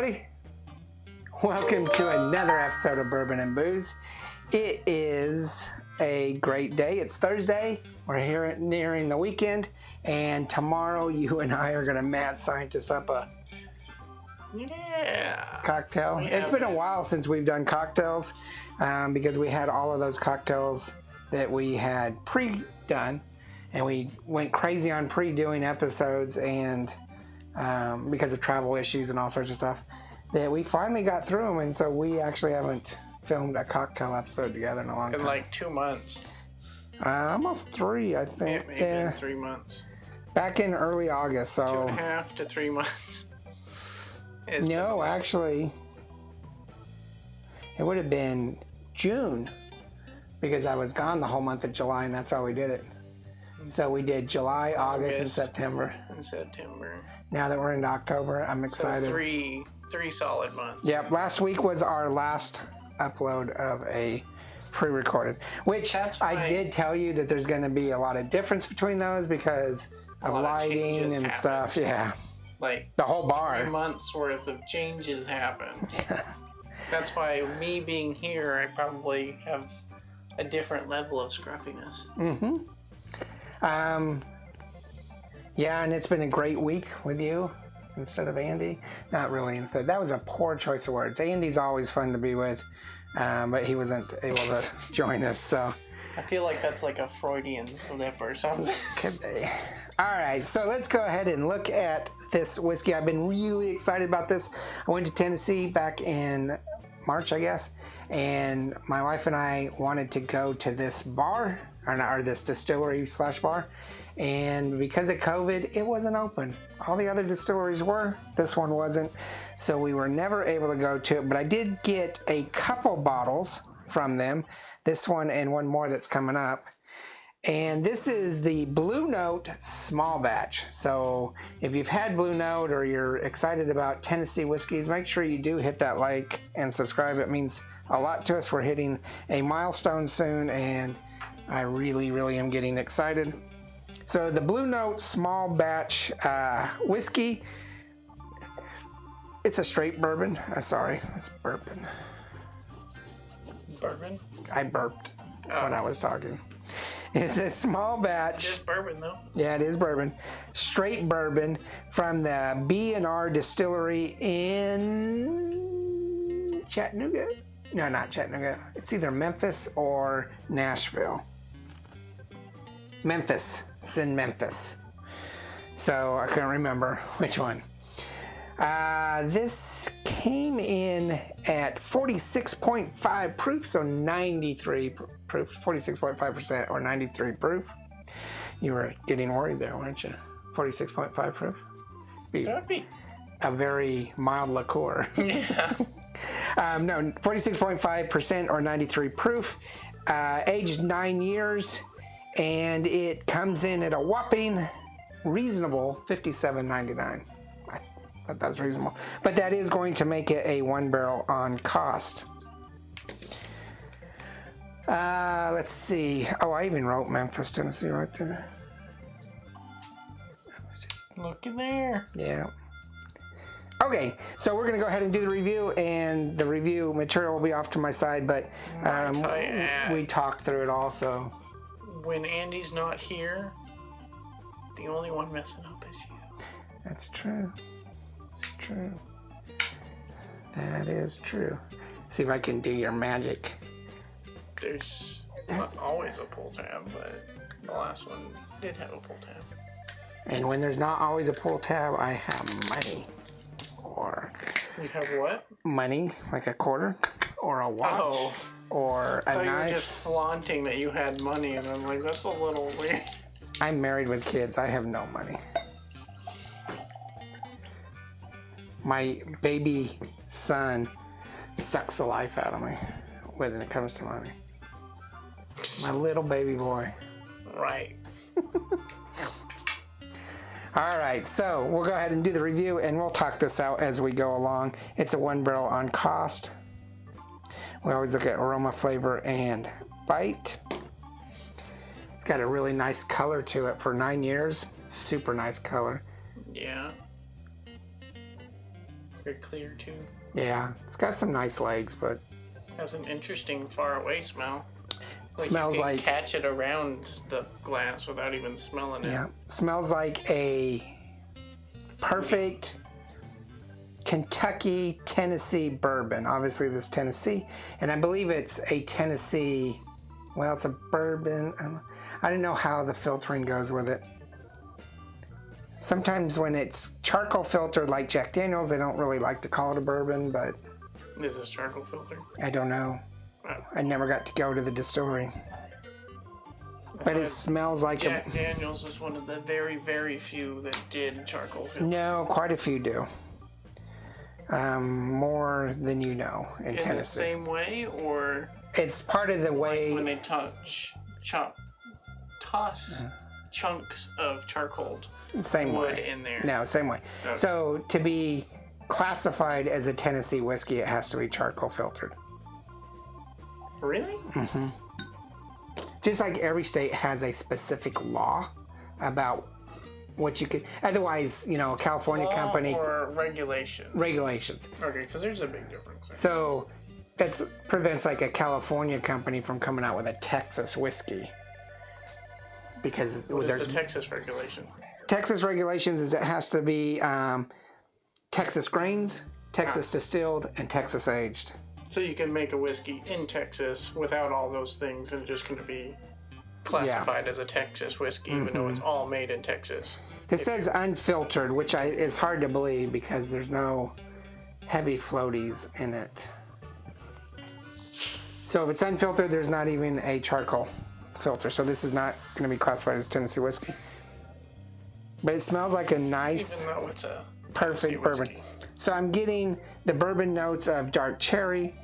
everybody. Welcome to another episode of Bourbon and Booze. It is a great day. It's Thursday. We're here nearing the weekend, and tomorrow you and I are going to mad scientist up a cocktail. It's been a while since we've done cocktails because we had all of those cocktails that we had pre-done, and we went crazy on pre-doing episodes, and because of travel issues and all sorts of stuff, that we finally got through them, and so we actually haven't filmed a cocktail episode together in a long time. In like 2 months. Almost 3, I think. Maybe in 3 months. Back in early August, so 2.5 to 3 months. No, actually, it would have been June, because I was gone the whole month of July, and that's how we did it. So we did July, August, and September. Now that we're into October, I'm excited. So three solid months. Yep. Last week was our last upload of a pre-recorded, which I did tell you that there's going to be a lot of difference between those because of lighting and stuff. Yeah. Like the whole bar. 3 months worth of changes happen. That's why me being here, I probably have a different level of scruffiness. Mm-hmm. Yeah, and it's been a great week with you instead of Andy. Not really instead. That was a poor choice of words. Andy's always fun to be with, but he wasn't able to join us, so. I feel like that's like a Freudian slip or something. Could be. All right, so let's go ahead and look at this whiskey. I've been really excited about this. I went to Tennessee back in March, I guess, and my wife and I wanted to go to this bar, or this distillery / bar, and because of COVID, it wasn't open. All the other distilleries were. This one wasn't, so we were never able to go to it, but I did get a couple bottles from them, this one and one more that's coming up. And this is the Blue Note small batch. So if you've had Blue Note or you're excited about Tennessee whiskeys, make sure you do hit that like and subscribe. It means a lot to us. We're hitting a milestone soon, and I really, really am getting excited. So the Blue Note small batch whiskey, it's a straight bourbon. Sorry, it's bourbon. Bourbon? I burped when I was talking. It's a small batch. It is bourbon, though. Yeah, it is bourbon. Straight bourbon from the B&R distillery in Chattanooga. No, not Chattanooga. It's either Memphis or Nashville. Memphis. It's in Memphis. So I couldn't remember which one. This came in at 46.5 proof, so 93 proof, 46.5% or 93 proof. You were getting worried there, weren't you? 46.5 proof? That would be a very mild liqueur. Yeah. No, 46.5% or 93 proof, aged 9 years, and it comes in at a whopping reasonable $57.99. That's reasonable, but that is going to make it a 1 barrel on cost. Let's see. Oh, I even wrote Memphis, Tennessee right there. Look in there. Yeah. Okay, so we're going to go ahead and do the review, and the review material will be off to my side, but we talked through it all, so. When Andy's not here, the only one messing up is you. That's true. It's true. That is true. See if I can do your magic. There's not always a pull tab, but the last one did have a pull tab. And when there's not always a pull tab, I have money. Or you have what? Money, like a quarter, or a watch, or a knife. You were just flaunting that you had money, and I'm like, that's a little weird. I'm married with kids. I have no money. My baby son sucks the life out of me when it comes to money. My little baby boy. Right. All right, so we'll go ahead and do the review, and we'll talk this out as we go along. It's a 1 barrel on cost. We always look at aroma, flavor, and bite. It's got a really nice color to it for 9 years. Super nice color. Yeah. Very clear too. Yeah, it's got some nice legs, but Has an interesting far away smell. Smells you can like catch it around the glass without even smelling it. yeah, smells like a perfect Kentucky Tennessee bourbon. Obviously, this is Tennessee, and I believe it's a Tennessee. Well, it's a bourbon. I don't know how the filtering goes with it. Sometimes when it's charcoal filtered like Jack Daniels, they don't really like to call it a bourbon, but Is this charcoal filter? I don't know. Oh. I never got to go to the distillery. But it smells like Jack Daniels was one of the very, very few that did charcoal filter. No, quite a few do. More than you know in Tennessee. In the same way, or It's part of the way... when they toss chunks of charcoal Same wood way. in there. No, same way. Okay. So to be classified as a Tennessee whiskey, it has to be charcoal filtered. Really? Just like every state has a specific law about what you could... Otherwise, you know, a California Law company... or regulation? Regulations. Okay, because there's a big difference. So that prevents like a California company from coming out with a Texas whiskey. Because What is there's the Texas regulation? Texas regulations is it has to be Texas grains, Texas distilled, and Texas aged. So you can make a whiskey in Texas without all those things, and it's just going to be classified as a Texas whiskey, even though it's all made in Texas. This says unfiltered, which is hard to believe because there's no heavy floaties in it. So if it's unfiltered, there's not even a charcoal filter. So this is not going to be classified as Tennessee whiskey. But it smells like a nice, Even though it's a perfect Tennessee bourbon. whiskey. So I'm getting the bourbon notes of dark cherry,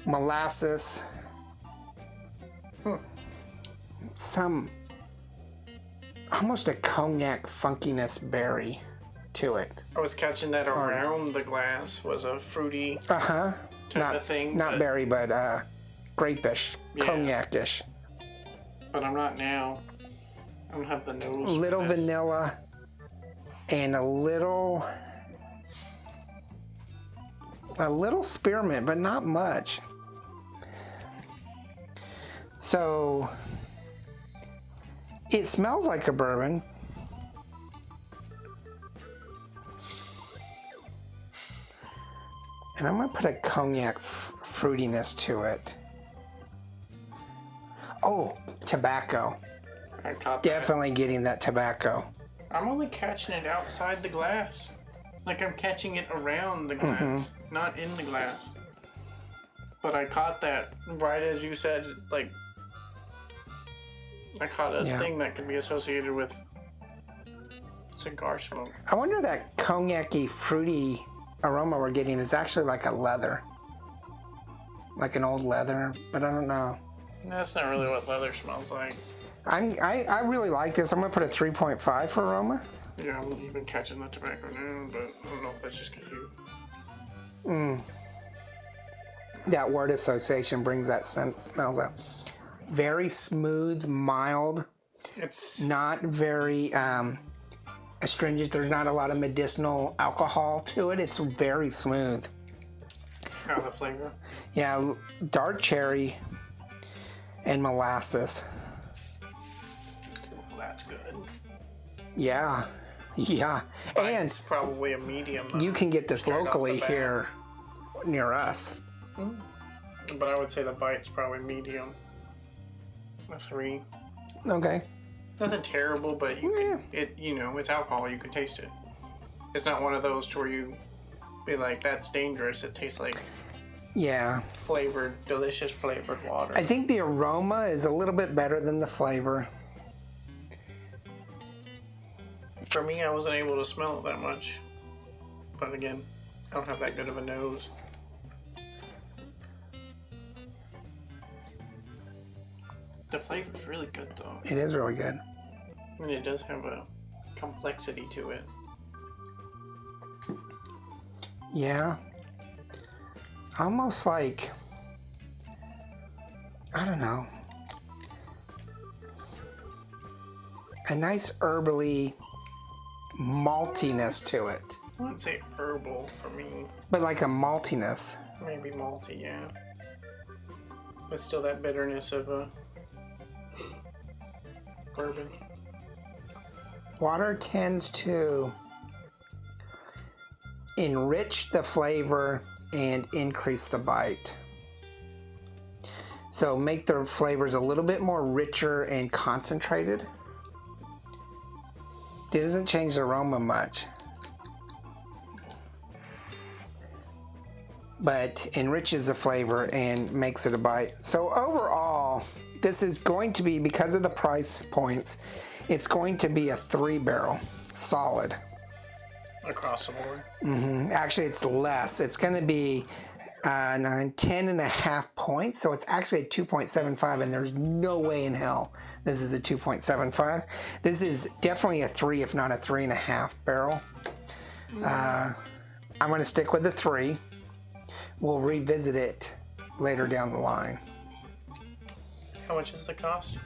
molasses, some almost a cognac funkiness berry to it. I was catching that around the glass was a fruity type Not of thing. not but, berry, but grape-ish, Yeah. cognac-ish. But I'm not now. I don't have the nose. for Little this. vanilla and a little spearmint, but not much. So it smells like a bourbon. And I'm going to put a cognac fruitiness to it. Oh, tobacco. I caught that. Definitely getting that tobacco. I'm only catching it outside the glass. Like I'm catching it around the glass, not in the glass. But I caught that right as you said, like I caught a thing that can be associated with cigar smoke. I wonder if that cognac-y, fruity aroma we're getting is actually like a leather. Like an old leather, but I don't know. That's not really what leather smells like. I really like this. I'm going to put a 3.5 for aroma. Yeah, I'm even catching the tobacco now, but I don't know if that's just because you... That word association brings that scent, smells out. Very smooth, mild, It's... not very astringent. There's not a lot of medicinal alcohol to it. It's very smooth. Oh, the flavor. Yeah, dark cherry and molasses. Well, that's good. Yeah. And It's probably a medium, though. you can get this Straight off the locally bat. here near us. But I would say the bite's probably medium. A 3. Okay. Nothing terrible, but you can, it's alcohol. You can taste it. It's not one of those to where you be like, that's dangerous. It tastes like Yeah. delicious flavored water. I think the aroma is a little bit better than the flavor. For me, I wasn't able to smell it that much. But again, I don't have that good of a nose. The flavor's really good, though. It is really good. And it does have a complexity to it. Yeah. Almost like, I don't know, a nice herbally maltiness to it. I wouldn't say herbal for me. But like a maltiness. Maybe malty, yeah. But still that bitterness of a bourbon. Water tends to enrich the flavor and increase the bite. So make the flavors a little bit more richer and concentrated. It doesn't change the aroma much, but enriches the flavor and makes it a bite. So overall, this is going to be, because of the price points, it's going to be a 3-barrel solid. Across the board. Actually, it's less. It's going to be 10.5 points, so it's actually a 2.75, and there's no way in hell this is a 2.75. This is definitely a 3, if not a 3.5 barrel. I'm going to stick with the 3. We'll revisit it later down the line. How much is the cost?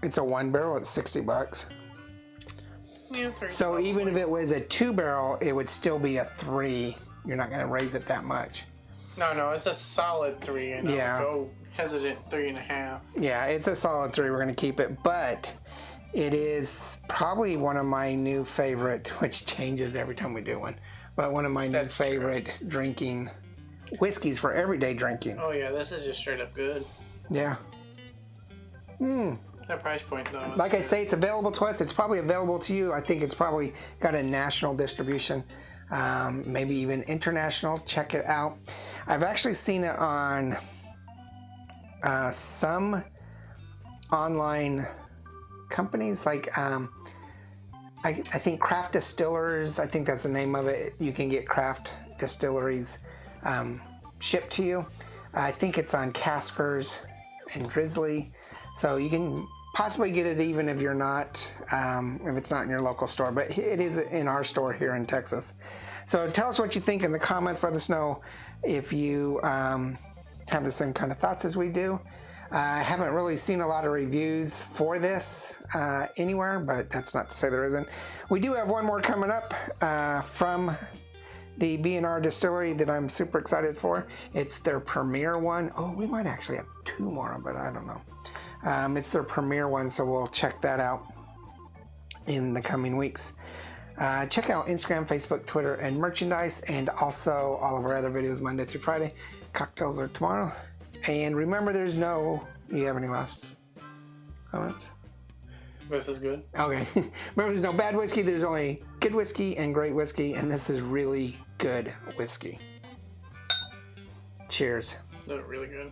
It's a 1 barrel. It's $60. Yeah, 3. So probably. even if it was a 2 barrel, it would still be a 3. You're not going to raise it that much. No, it's a solid 3, and Yeah. I'll go hesitant 3.5. Yeah, it's a solid 3. We're going to keep it, but it is probably one of my new favorite, which changes every time we do one, but one of my new favorite drinking whiskeys for everyday drinking. Oh yeah, this is just straight up good. Yeah. That price point though. Like I say, it's available to us. It's probably available to you. I think it's probably got a national distribution, maybe even international. Check it out. I've actually seen it on some online companies, like I think Craft Distillers. I think that's the name of it. You can get craft distilleries shipped to you. I think it's on Caskers and Drizzly, so you can possibly get it even if you're not, if it's not in your local store. But it is in our store here in Texas. So tell us what you think in the comments. Let us know if you have the same kind of thoughts as we do. I haven't really seen a lot of reviews for this anywhere, but that's not to say there isn't. We do have one more coming up from the B&R Distillery that I'm super excited for. It's their premiere one. Oh, we might actually have 2 more, but I don't know. It's their premiere one, so we'll check that out in the coming weeks. Check out Instagram, Facebook, Twitter, and merchandise, and also all of our other videos Monday through Friday. Cocktails are tomorrow. And remember, there's no... You have any last comments? This is good. Okay. Remember, there's no bad whiskey. There's only good whiskey and great whiskey, and this is really good whiskey. Cheers. They're really good.